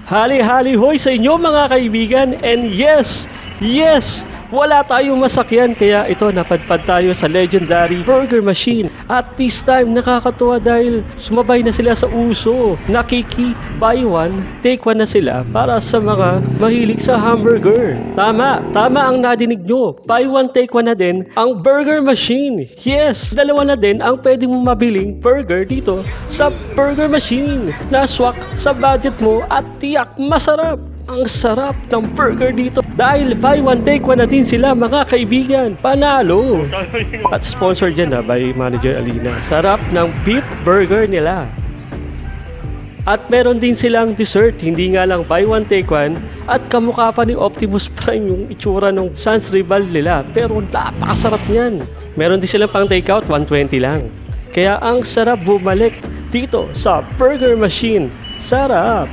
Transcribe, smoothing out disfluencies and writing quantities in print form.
Hali-hali hoy sa inyo mga kaibigan, and yes, wala tayong masakyan kaya ito napadpad tayo sa legendary Burger Machine. At this time nakakatuwa dahil sumabay na sila sa uso. Nakiki buy one, take one na sila para sa mga mahilig sa hamburger. Tama ang nadinig nyo. Buy one, take one na din ang Burger Machine. Yes, dalawa na din ang pwede mong mabiling burger dito sa Burger Machine. Naswak sa budget mo at tiyak masarap. Ang sarap ng burger dito dahil buy one take one natin sila mga kaibigan. Panalo! At sponsor dyan by Manager Alina. Sarap ng beef burger nila. At meron din silang dessert, hindi nga lang buy one take one. At kamukha pa ni Optimus Prime yung itsura ng Sans Rival nila. Pero napakasarap niyan. Meron din silang pang takeout, 120 lang. Kaya ang sarap bumalik dito sa Burger Machine. Sarap!